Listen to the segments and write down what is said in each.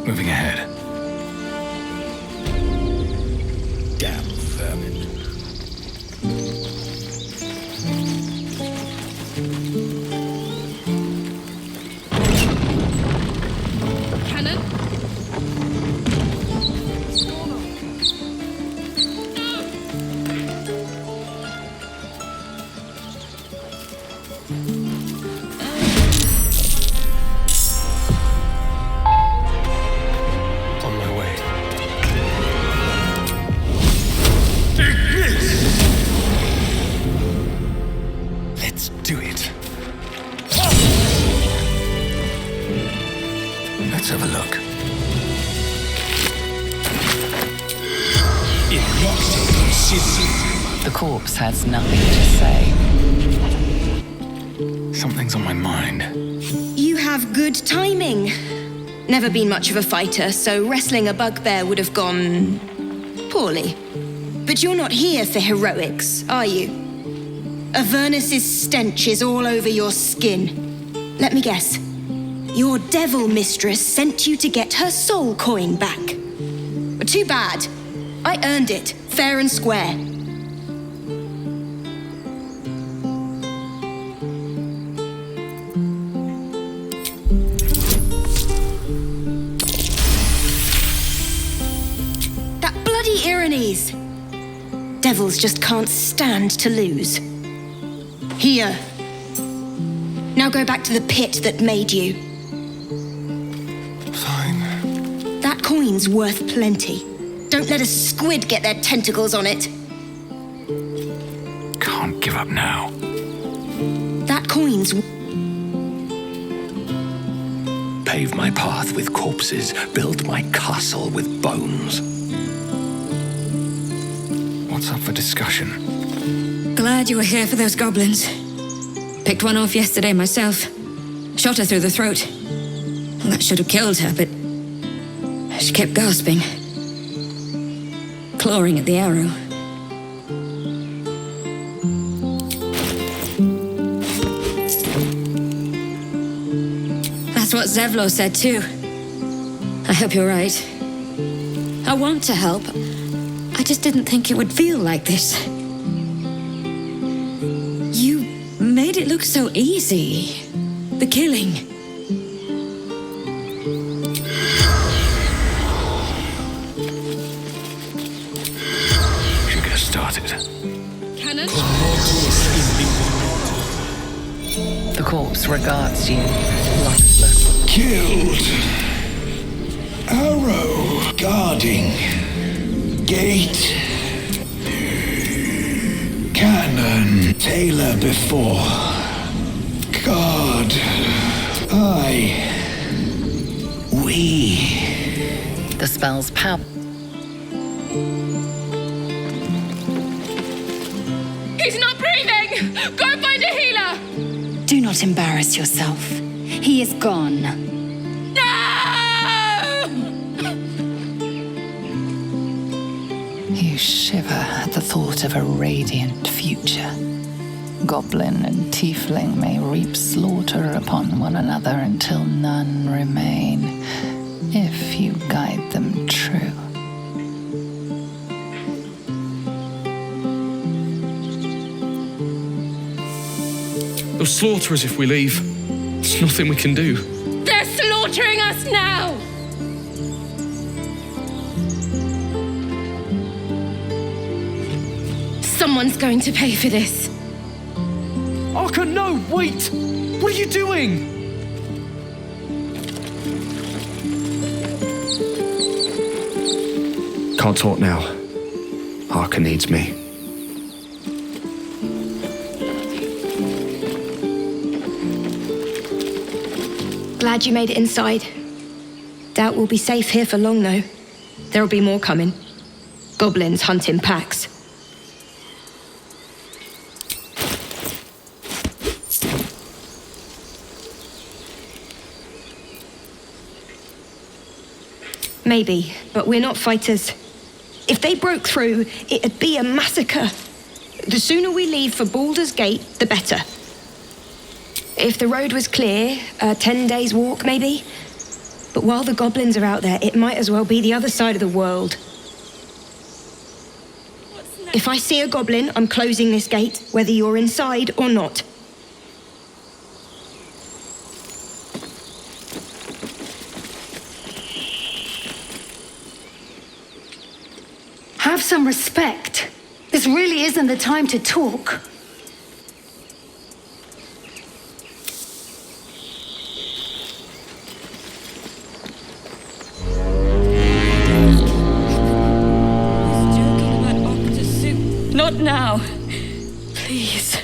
Moving ahead. Damn vermin. Cannon? On my way. Let's do it. Let's have a look. The corpse has nothing to say. Something's on my mind. You have good timing. Never been much of a fighter, so wrestling a bugbear would have gone poorly. But you're not here for heroics, are you? Avernus's stench is all over your skin. Let me guess. Your devil mistress sent you to get her soul coin back. But too bad. I earned it, fair and square. That bloody Irenes! Devils just can't stand to lose. Here. Now go back to the pit that made you. Fine. That coin's worth plenty. Don't let a squid get their tentacles on it. Can't give up now. That coin's... Pave my path with corpses, build my castle with bones. What's up for discussion? Glad you were here for those goblins. Picked one off yesterday myself. Shot her through the throat. Well, that should have killed her, but she kept gasping. Clawing at the arrow. That's what Zevlo said too. I hope you're right. I want to help. I just didn't think it would feel like this. You made it look so easy. The killing. Should get started. Cannon? The corpse regards you, lifeless. Killed. Arrow guarding. Gate. Cannon. Tailor before. God. We. The spell's power. He's not breathing! Go find a healer! Do not embarrass yourself. He is gone. No! You shiver at the thought of a radiant future. Goblin and tiefling may reap slaughter upon one another until none remain, if you guide them true. They'll slaughter us if we leave. There's nothing we can do. They're slaughtering us now! Someone's going to pay for this. Arka, no! Wait! What are you doing? Can't talk now. Arka needs me. Glad you made it inside. Doubt we'll be safe here for long, though. There'll be more coming. Goblins hunt in packs. Maybe, but we're not fighters. If they broke through, it'd be a massacre. The sooner we leave for Baldur's Gate, the better. If the road was clear, a 10 days walk maybe, But while the goblins are out there, it might as well be the other side of the world. If I see a goblin, I'm closing this gate, whether you're inside or not. Have some respect. This really isn't the time to talk. Not now. Please.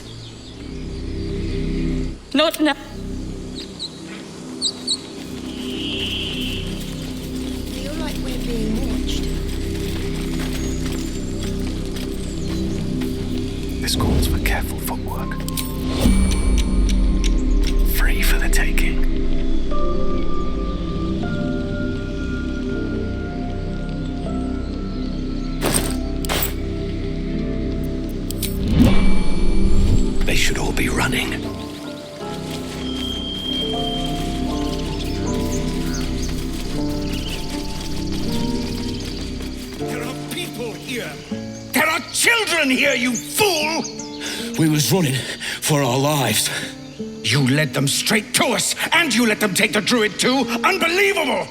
Not now. Feel like we're being watched. This calls for careful footwork. Free for the taking. They should all be running. There are people here. There are children here, you fool! We was running for our lives. You led them straight to us, and you let them take the druid too? Unbelievable!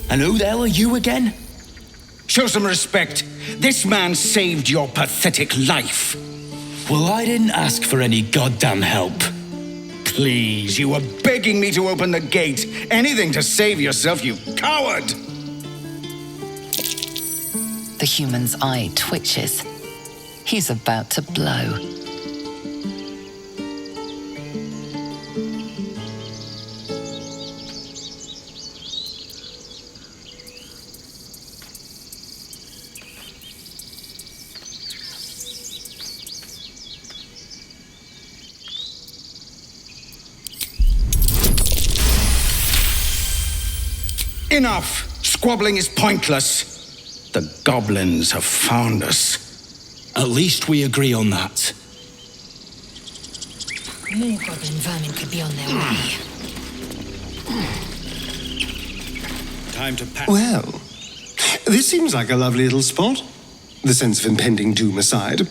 And who the hell are you again? Show some respect. This man saved your pathetic life. Well, I didn't ask for any goddamn help. Please, you were begging me to open the gate. Anything to save yourself, you coward! The human's eye twitches. He's about to blow. Enough! Squabbling is pointless. The goblins have found us. At least we agree on that. More goblin vermin could be on their way. Time to pack. Well, this seems like a lovely little spot. The sense of impending doom aside.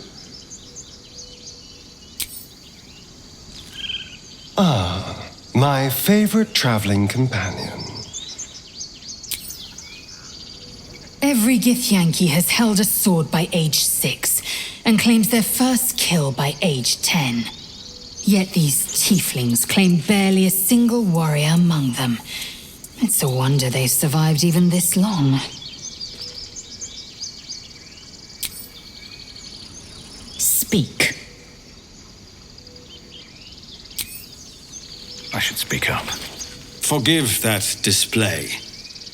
Ah, my favorite traveling companion. Every Githyanki has held a sword by age 6 and claims their first kill by age 10. Yet these tieflings claim barely a single warrior among them. It's a wonder they've survived even this long. Speak. I should speak up. Forgive that display.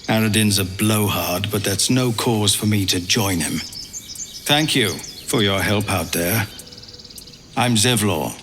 Aradin's a blowhard, but that's no cause for me to join him. Thank you for your help out there. I'm Zevlor.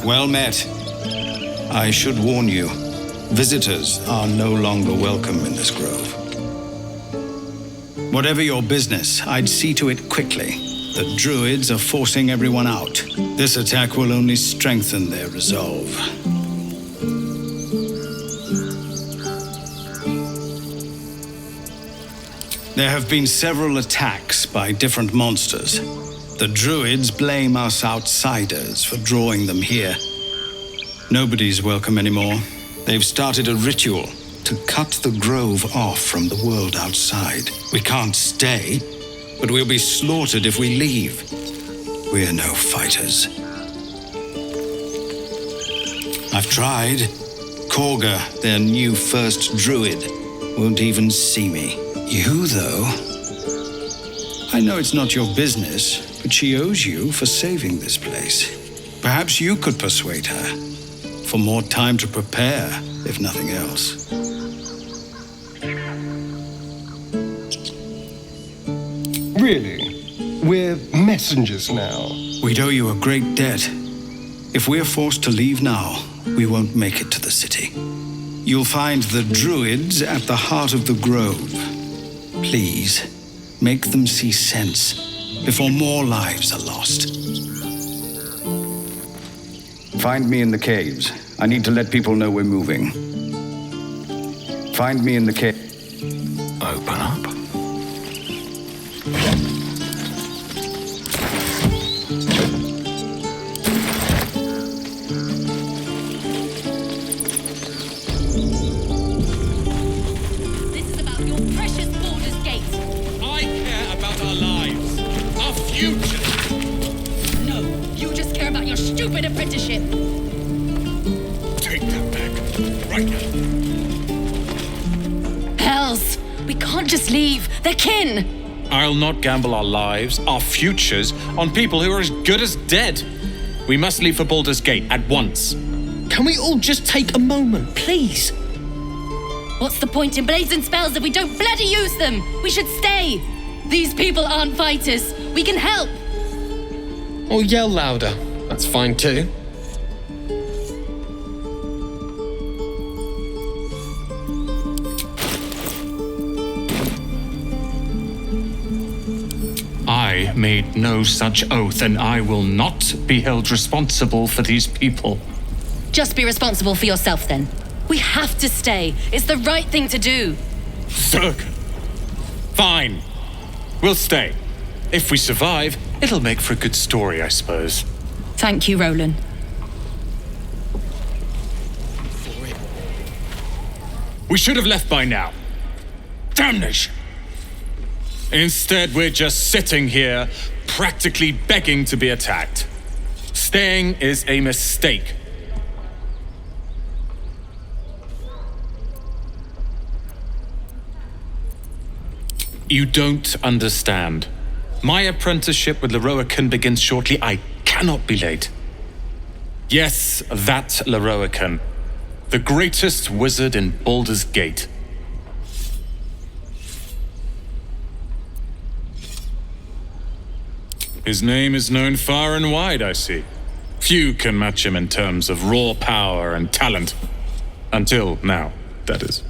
Well met. I should warn you, visitors are no longer welcome in this grove. Whatever your business, I'd see to it quickly. The druids are forcing everyone out. This attack will only strengthen their resolve. There have been several attacks by different monsters. The druids blame us outsiders for drawing them here. Nobody's welcome anymore. They've started a ritual to cut the grove off from the world outside. We can't stay, but we'll be slaughtered if we leave. We're no fighters. I've tried. Korga, their new first druid, won't even see me. You, though, I know it's not your business, but she owes you for saving this place. Perhaps you could persuade her, for more time to prepare, if nothing else. Really? We're messengers now. We'd owe you a great debt. If we're forced to leave now, we won't make it to the city. You'll find the druids at the heart of the grove. Please, make them see sense before more lives are lost. Find me in the caves. I need to let people know we're moving. Find me in the cave. Open up. This is about your precious Baldur's Gate. I care about our lives, our future. No, you just care about your stupid apprenticeship. Take that back, right now. Hells, we can't just leave. They're kin. I'll not gamble our lives, our futures, on people who are as good as dead. We must leave for Baldur's Gate at once. Can we all just take a moment, please? What's the point in blazing spells if we don't bloody use them? We should stay. These people aren't fighters. We can help. Or yell louder. That's fine too. I made no such oath, and I will not be held responsible for these people. Just be responsible for yourself then. We have to stay. It's the right thing to do. Zerg. Fine. We'll stay. If we survive, it'll make for a good story, I suppose. Thank you, Roland. We should have left by now. Damnation! Instead, we're just sitting here, practically begging to be attacked. Staying is a mistake. You don't understand. My apprenticeship with Leroican begins shortly. I cannot be late. Yes, that Leroican. The greatest wizard in Baldur's Gate. His name is known far and wide, I see. Few can match him in terms of raw power and talent. Until now, that is.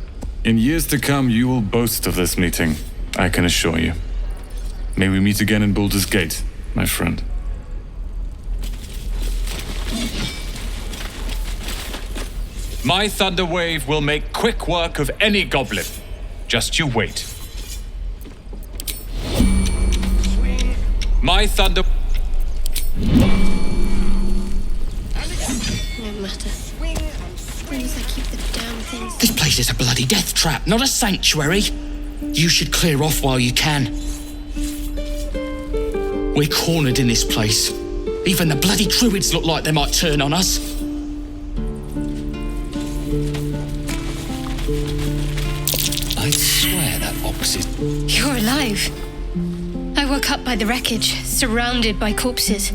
In years to come, you will boast of this meeting, I can assure you. May we meet again in Baldur's Gate, my friend. My thunder wave will make quick work of any goblin. Just you wait. My thunder... No matter. As long as I keep the damn things... This place is a bloody death trap, not a sanctuary. You should clear off while you can. We're cornered in this place. Even the bloody druids look like they might turn on us. I swear that box is... You're alive. I woke up by the wreckage, surrounded by corpses.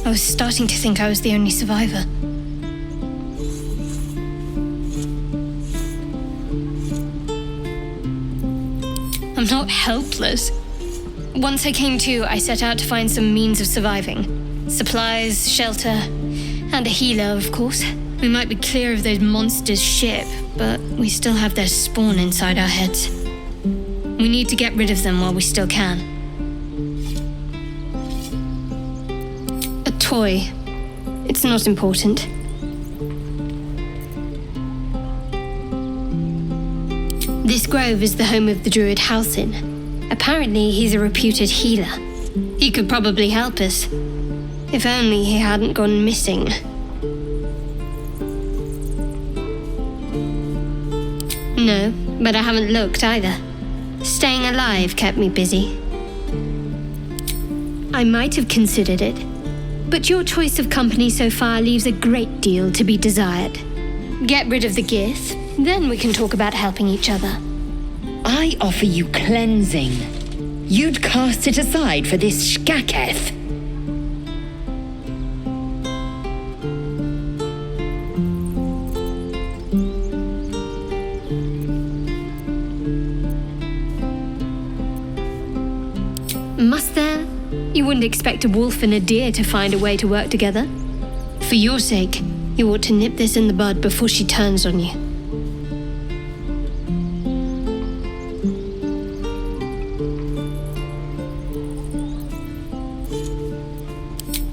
I was starting to think I was the only survivor. I'm not helpless. Once I came to, I set out to find some means of surviving. Supplies, shelter, and a healer, of course. We might be clear of those monsters' ship, but we still have their spawn inside our heads. We need to get rid of them while we still can. toy. It's not important. This grove is the home of the druid Halsin. Apparently, he's a reputed healer. He could probably help us. If only he hadn't gone missing. No, but I haven't looked either. Staying alive kept me busy. I might have considered it, but your choice of company so far leaves a great deal to be desired. Get rid of the Gith, then we can talk about helping each other. I offer you cleansing. You'd cast it aside for this Shkaketh. Must there? You wouldn't expect a wolf and a deer to find a way to work together. For your sake, you ought to nip this in the bud before she turns on you.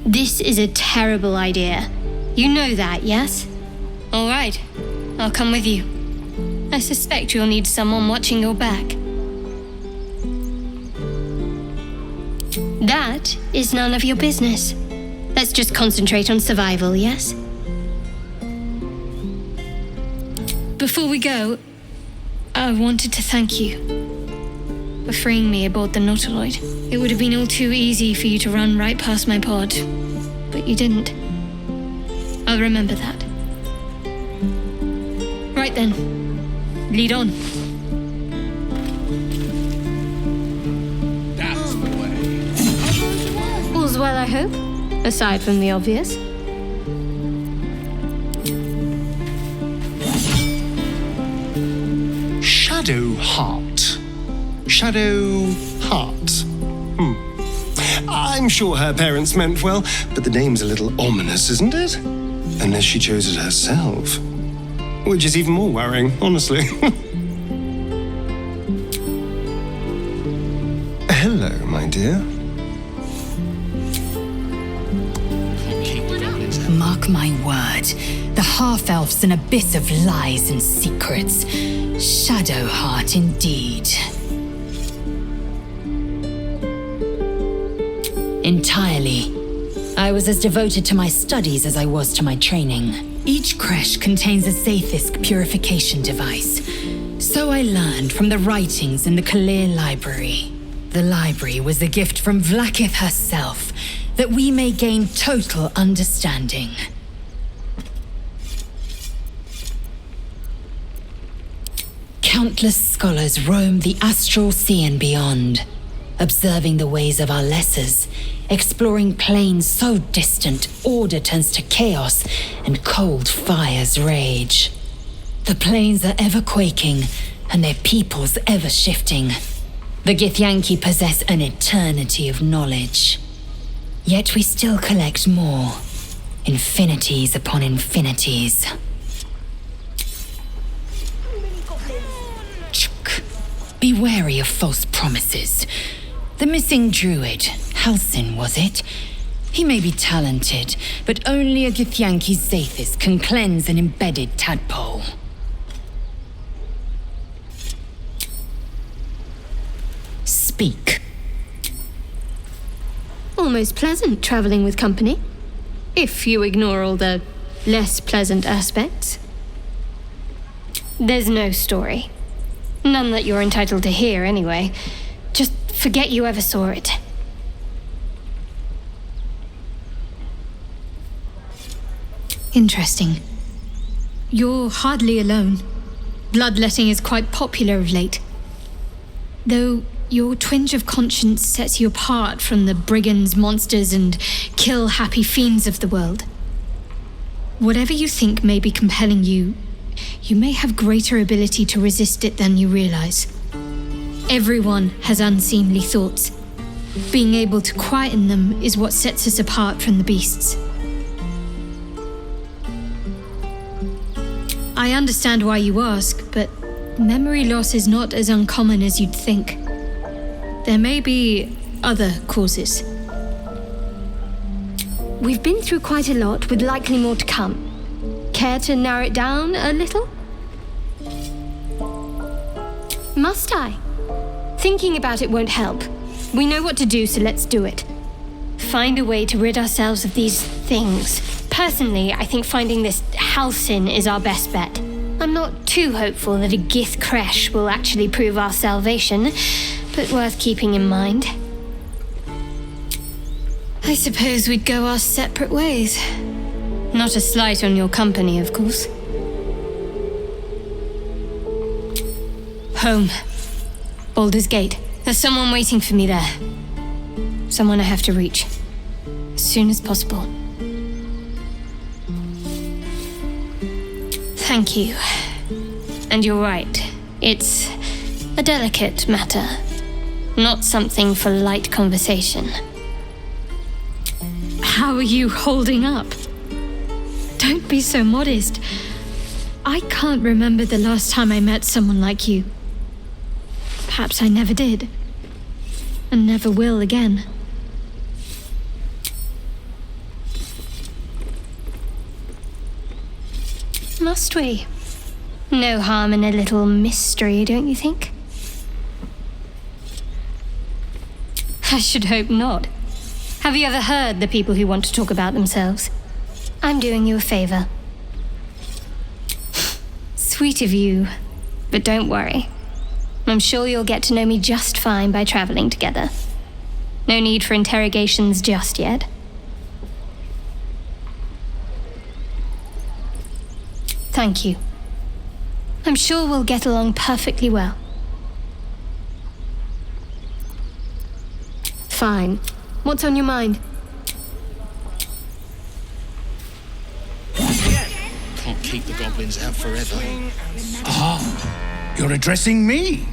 This is a terrible idea. You know that, yes? All right, I'll come with you. I suspect you'll need someone watching your back. That is none of your business. Let's just concentrate on survival, yes? Before we go, I wanted to thank you for freeing me aboard the Nautiloid. It would have been all too easy for you to run right past my pod, but you didn't. I'll remember that. Right then, lead on. That's the way. All's well, I hope, aside from the obvious. Shadow Heart. Shadow Heart. I'm sure her parents meant well, but the name's a little ominous, isn't it? Unless she chose it herself. Which is even more worrying, honestly. Hello, my dear. Mark my word, the half-elf's an abyss of lies and secrets. Shadowheart indeed. Entirely. I was as devoted to my studies as I was to my training. Each creche contains a Zaithisk purification device. So I learned from the writings in the Kalir Library. The library was a gift from Vlaakith herself, that we may gain total understanding. Countless scholars roam the astral sea and beyond, observing the ways of our lessers, exploring planes so distant order turns to chaos and cold fires rage. The planes are ever quaking and their peoples ever shifting. The Githyanki possess an eternity of knowledge. Yet we still collect more, infinities upon infinities. Be wary of false promises. The missing druid, Halsin, was it? He may be talented, but only a Githyanki Zaithis can cleanse an embedded tadpole. Speak. Almost pleasant traveling with company, if you ignore all the less pleasant aspects. There's no story. None that you're entitled to hear, anyway. Just forget you ever saw it. Interesting. You're hardly alone. Bloodletting is quite popular of late. Though your twinge of conscience sets you apart from the brigands, monsters, and kill-happy fiends of the world. Whatever you think may be compelling you, you may have greater ability to resist it than you realize. Everyone has unseemly thoughts. Being able to quieten them is what sets us apart from the beasts. I understand why you ask, but memory loss is not as uncommon as you'd think. There may be other causes. We've been through quite a lot, with likely more to come. Care to narrow it down a little? Must I? Thinking about it won't help. We know what to do, so let's do it. Find a way to rid ourselves of these things. Personally, I think finding this Halcyon is our best bet. I'm not too hopeful that a Gith crash will actually prove our salvation, but worth keeping in mind. I suppose we'd go our separate ways. Not a slight on your company, of course. Home. Baldur's Gate. There's someone waiting for me there. Someone I have to reach. As soon as possible. Thank you. And you're right. It's a delicate matter. Not something for light conversation. How are you holding up? Don't be so modest. I can't remember the last time I met someone like you. Perhaps I never did. And never will again. Must we? No harm in a little mystery, don't you think? I should hope not. Have you ever heard the people who want to talk about themselves? I'm doing you a favor. Sweet of you, but don't worry. I'm sure you'll get to know me just fine by traveling together. No need for interrogations just yet. Thank you. I'm sure we'll get along perfectly well. Fine. What's on your mind? Can't keep the goblins out forever. Ah, you're addressing me,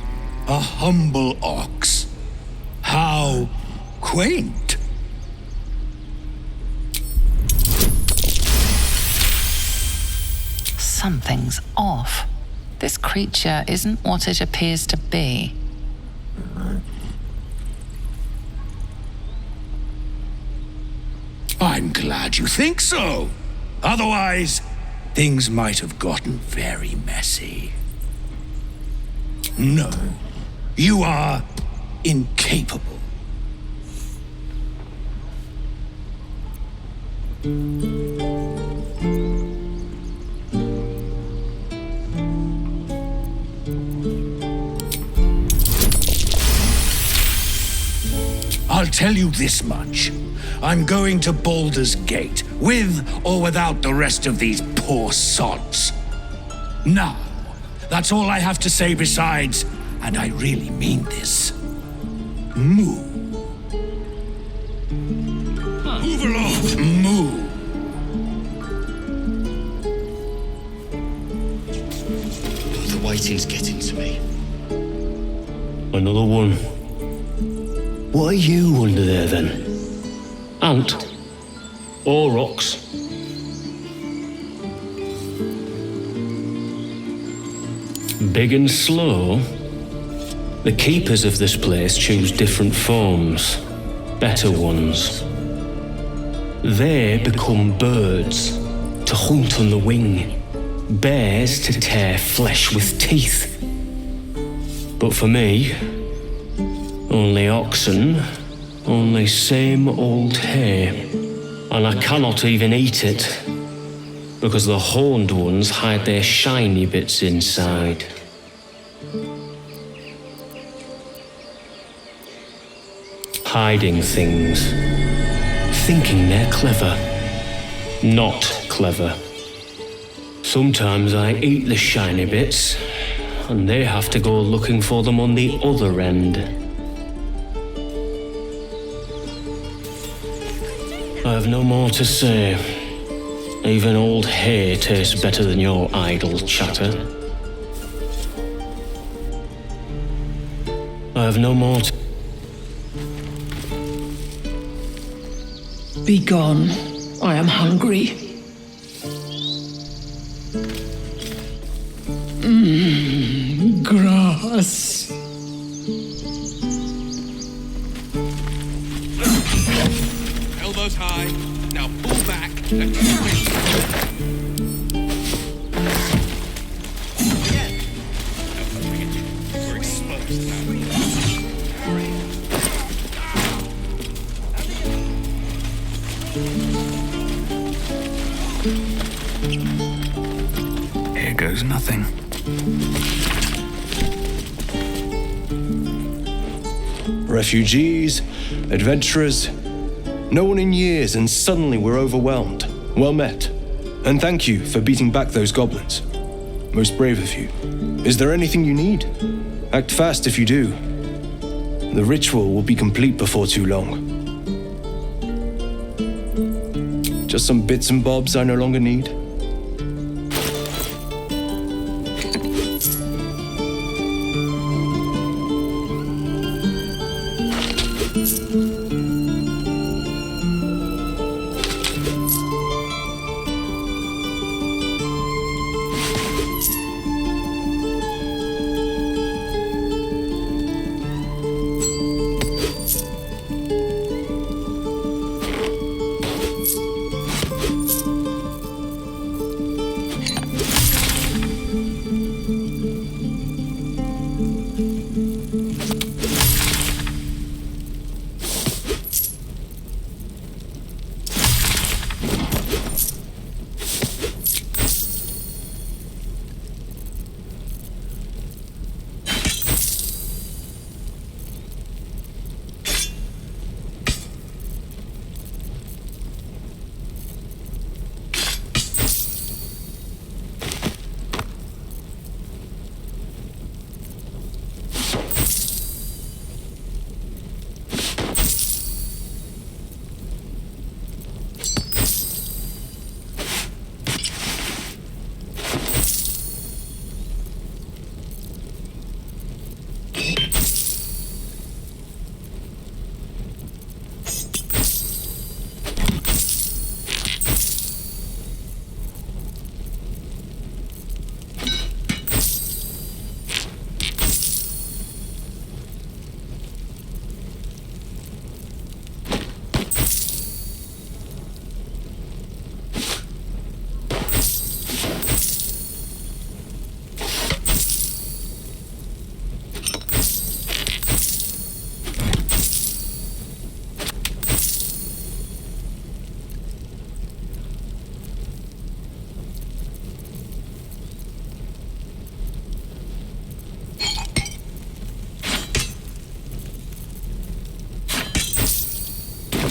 a humble ox. How quaint. Something's off. This creature isn't what it appears to be. I'm glad you think so. Otherwise, things might have gotten very messy. No, you are incapable. I'll tell you this much. I'm going to Baldur's Gate, with or without the rest of these poor sods. Now, that's all I have to say besides, and I really mean this, moo. Move along. Moo. The waiting's getting to me. Another one. What are you under there, then? Ant? Or ox? Big and slow? The keepers of this place choose different forms, better ones. They become birds, to hunt on the wing, bears to tear flesh with teeth. But for me, only oxen, only same old hay, and I cannot even eat it, because the horned ones hide their shiny bits inside. Hiding things, thinking they're clever, not clever. Sometimes I eat the shiny bits, and they have to go looking for them on the other end. I have no more to say. Even old hay tastes better than your idle chatter. I have no more to... Be gone. I am hungry. Grass. Elbows high. Now Here goes nothing. Refugees, adventurers, no one in years, and suddenly we're overwhelmed. Well met. And thank you for beating back those goblins. Most brave of you. Is there anything you need? Act fast if you do. The ritual will be complete before too long. Just some bits and bobs I no longer need.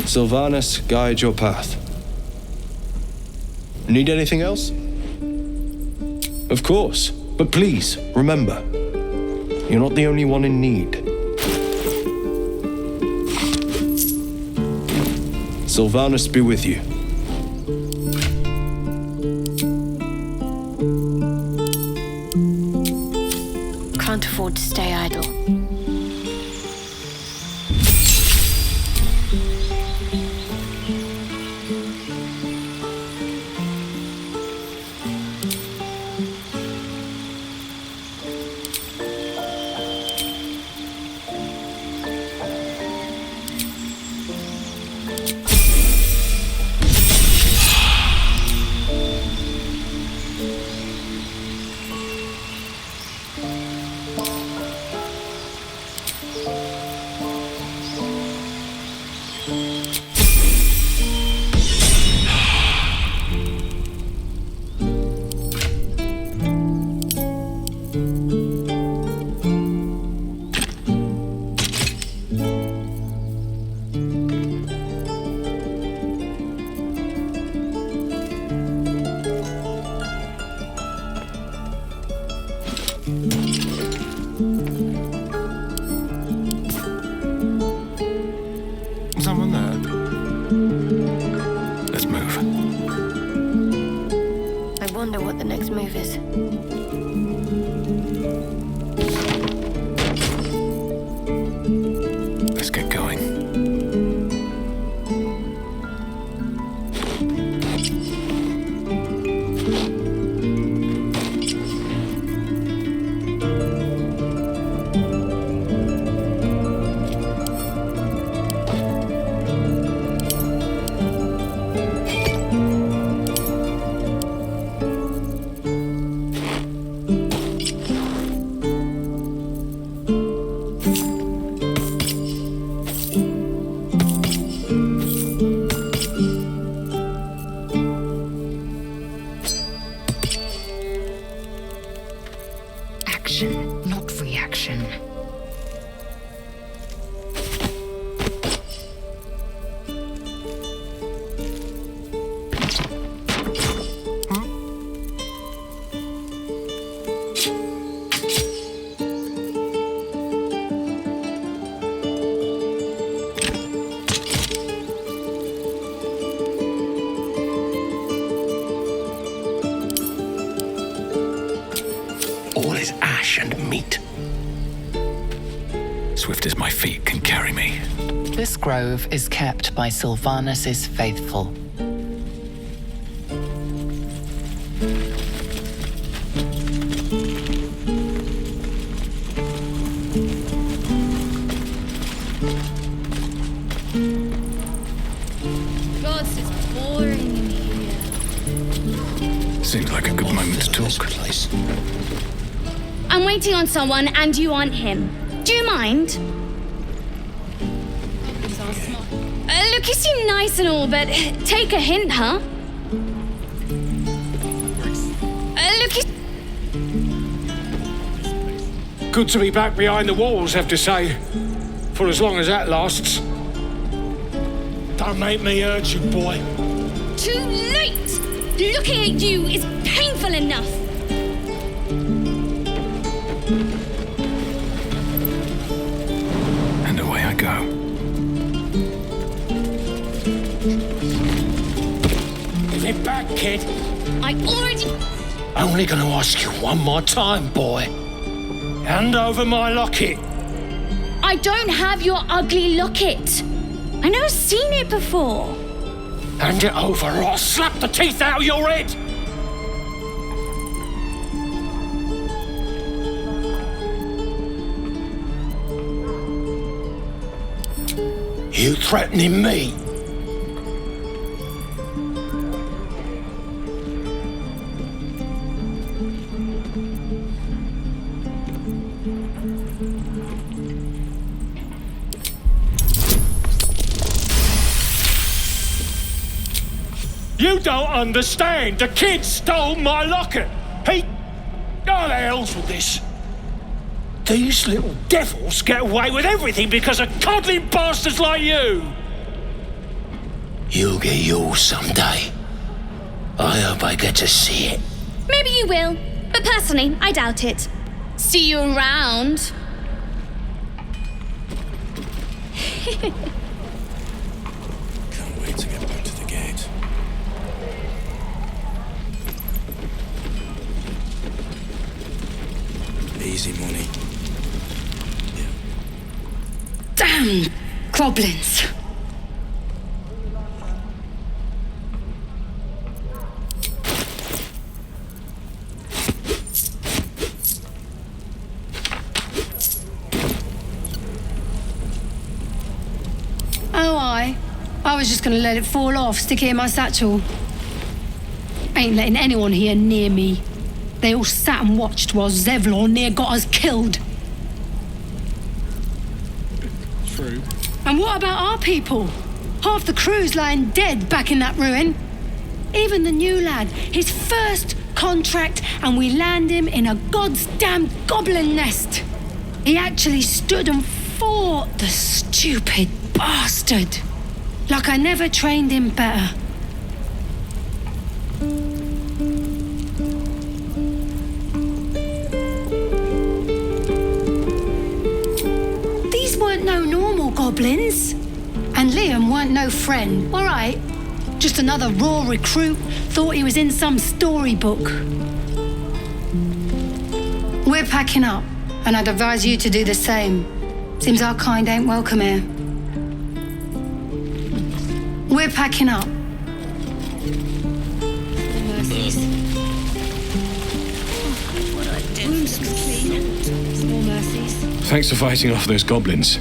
Sylvanus, guide your path. Need anything else? Of course, but please, remember, you're not the only one in need. Sylvanus be with you. Can't afford to stay idle. Someone there? Let's move. I wonder what the next move is. Let's get going. action, not reaction. All is ash and meat. Swift as my feet can carry me. This grove is kept by Sylvanus' faithful. God, it's boring in here. Seems like a good moment to talk. I'm waiting on someone and you aren't him. Do you mind? Look, you seem nice and all, but take a hint, huh? Look, you... Good to be back behind the walls, have to say. For as long as that lasts. Don't make me hurt you, boy. Too late! Looking at you is painful enough. And away I go. Give it back, kid. I already... Only gonna ask you one more time, boy. Hand over my locket. I don't have your ugly locket. I never seen it before. Hand it over or I'll slap the teeth out of your head. You threatening me? You don't understand. The kid stole my locket. He... Oh, the hell's with this? These little devils get away with everything because of coddling bastards like you. You'll get yours someday. I hope I get to see it. Maybe you will, but personally, I doubt it. See you around. Can't wait to get back to the gate. Easy money. Damn goblins! Oh, I was just gonna let it fall off, stick it in my satchel. Ain't letting anyone here near me. They all sat and watched while Zevlor near got us killed. True. And what about our people? Half the crew's lying dead back in that ruin. Even the new lad, his first contract, and we land him in a goddamn goblin nest. He actually stood and fought, the stupid bastard. Like I never trained him better. These weren't no normal goblins. And Liam weren't no friend, all right? Just another raw recruit, thought he was in some storybook. We're packing up, and I'd advise you to do the same. Seems our kind ain't welcome here. We're packing up. Mercies. What I did. Rooms clean. More mercies. Thanks for fighting off those goblins.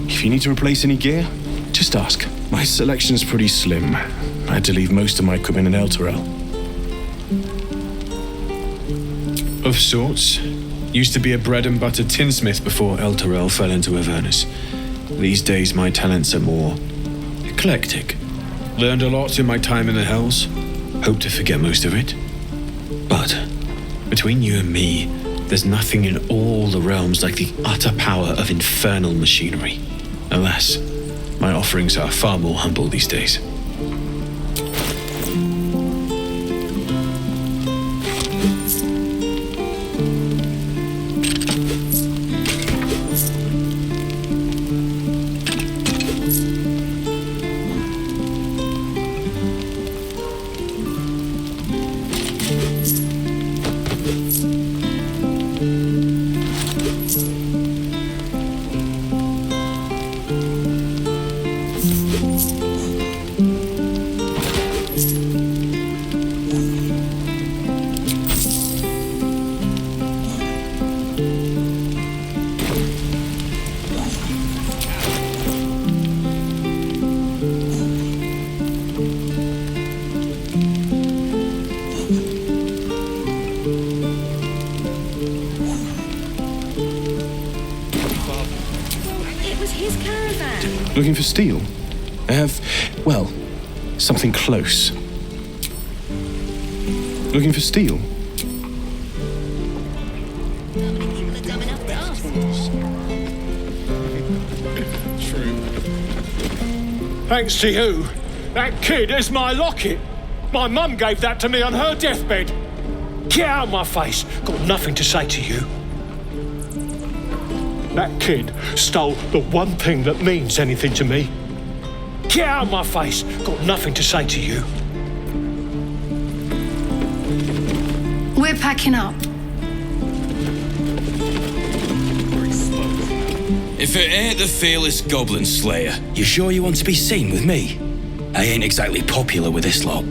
If you need to replace any gear, just ask. My selection's pretty slim. I had to leave most of my equipment in Elturel. Of sorts. Used to be a bread and butter tinsmith before Elturel fell into Avernus. These days my talents are more eclectic. Learned a lot in my time in the Hells. Hope to forget most of it. But between you and me, There's nothing in all the realms like the utter power of infernal machinery. Alas, my offerings are far more humble these days. Looking for steel? I have, well, something close. Looking for steel? Thanks to you, that kid is my locket. My mum gave that to me on her deathbed. Get out of my face. Got nothing to say to you. That kid stole the one thing that means anything to me. Get out of my face. Got nothing to say to you. We're packing up. If it ain't the fearless goblin slayer, you sure you want to be seen with me? I ain't exactly popular with this lot.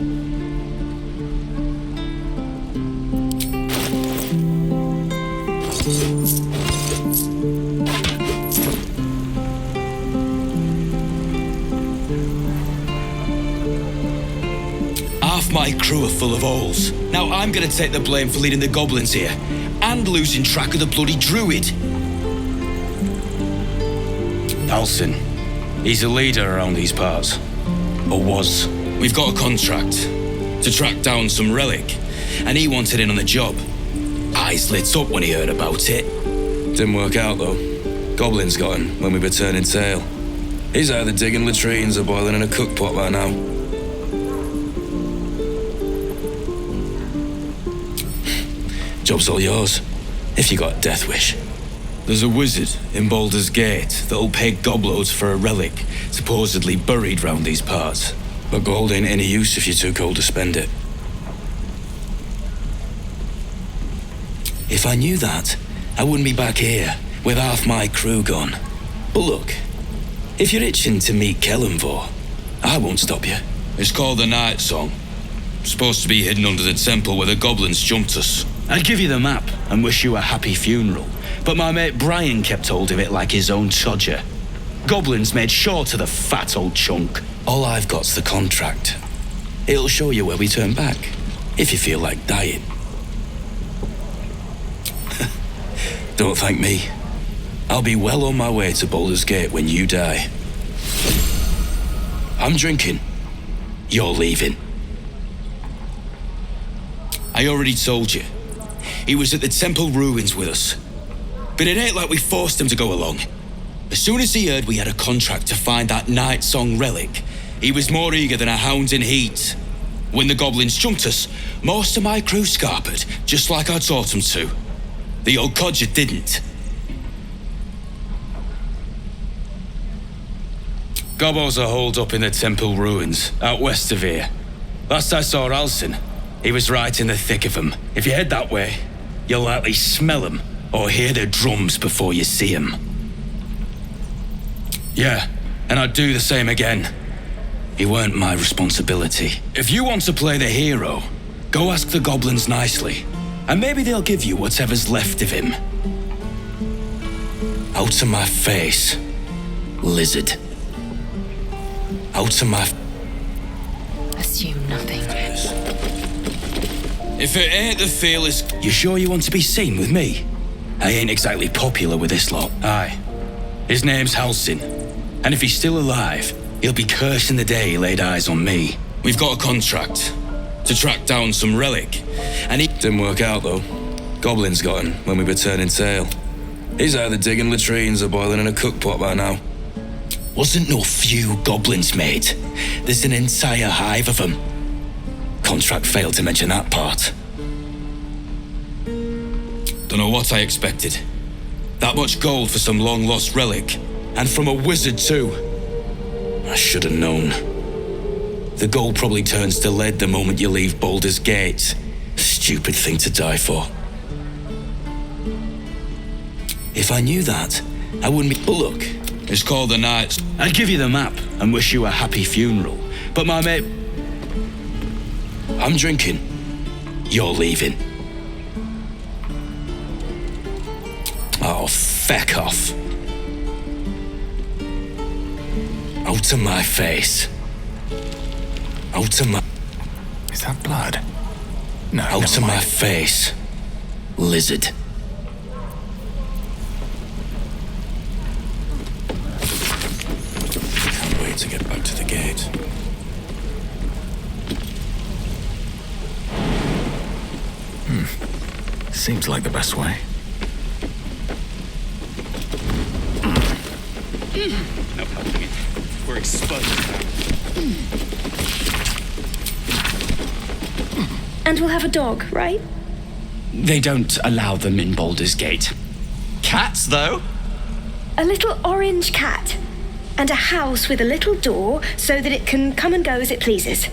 Half my crew are full of holes. Now I'm gonna take the blame for leading the goblins here, and losing track of the bloody druid. Alcin, he's a leader around these parts. Or was. We've got a contract to track down some relic, and he wanted in on the job. Eyes lit up when he heard about it. Didn't work out though. Goblins got him when we were turning tail. He's either digging latrines or boiling in a cookpot by now. Job's all yours, if you got a death wish. There's a wizard in Baldur's Gate that'll pay gobloads for a relic supposedly buried round these parts. But gold ain't any use if you're too cold to spend it. If I knew that, I wouldn't be back here with half my crew gone. But look, if you're itching to meet Kellenvor, I won't stop you. It's called the Night Song. Supposed to be hidden under the temple where the goblins jumped us. I'd give you the map and wish you a happy funeral, but my mate Brian kept hold of it like his own Todger. Goblins made sure to the fat old chunk. All I've got's the contract. It'll show you where we turn back, if you feel like dying. Don't thank me. I'll be well on my way to Baldur's Gate when you die. I'm drinking. You're leaving. I already told you. He was at the temple ruins with us. But it ain't like we forced him to go along. As soon as he heard we had a contract to find that Night Song relic, he was more eager than a hound in heat. When the goblins jumped us, most of my crew scarpered, just like I taught them to. The old codger didn't. Gobos are holed up in the temple ruins, out west of here. Last I saw Alcin, he was right in the thick of them. If you head that way, you'll likely smell them or hear their drums before you see them. Yeah, and I'd do the same again. He weren't my responsibility. If you want to play the hero, go ask the goblins nicely, and maybe they'll give you whatever's left of him. Out of my face, lizard. Out of my... Assume nothing. If it ain't the fearless... You sure you want to be seen with me? I ain't exactly popular with this lot. Aye. His name's Halsin. And if he's still alive, he'll be cursing the day he laid eyes on me. We've got a contract to track down some relic. And he... Didn't work out, though. Goblins got him when we were turning tail. He's either digging latrines or boiling in a cookpot by now. Wasn't no few goblins, mate. There's an entire hive of them. Contract failed to mention that part. Don't know what I expected. That much gold for some long-lost relic. And from a wizard, too. I should have known. The gold probably turns to lead the moment you leave Baldur's Gate. Stupid thing to die for. If I knew that, I wouldn't be... But look, it's called the Knights. I'd give you the map and wish you a happy funeral. But my mate... I'm drinking. You're leaving. Oh, feck off. Out of my face. Out of my... Is that blood? No, out of my face. Lizard. Can't wait to get back to the gate. Seems like the best way. No helping it. We're exposed now. And we'll have a dog, right? They don't allow them in Baldur's Gate. Cats, though? A little orange cat. And a house with a little door so that it can come and go as it pleases.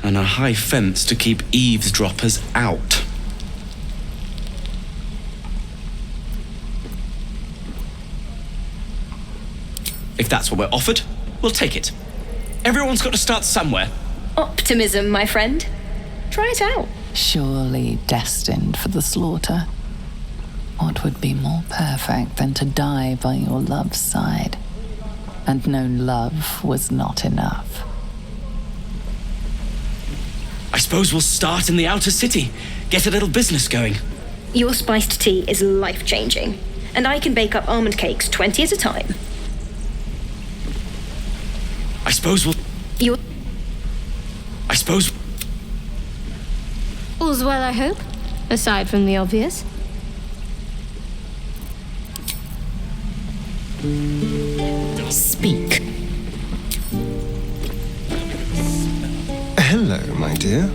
And a high fence to keep eavesdroppers out. If that's what we're offered, we'll take it. Everyone's got to start somewhere. Optimism, my friend. Try it out. Surely destined for the slaughter. What would be more perfect than to die by your love's side? And no love was not enough. I suppose we'll start in the outer city. Get a little business going. Your spiced tea is life-changing. And I can bake up almond cakes 20 at a time. I suppose we'll... I suppose... All's well, I hope. Aside from the obvious. Speak. Hello, my dear.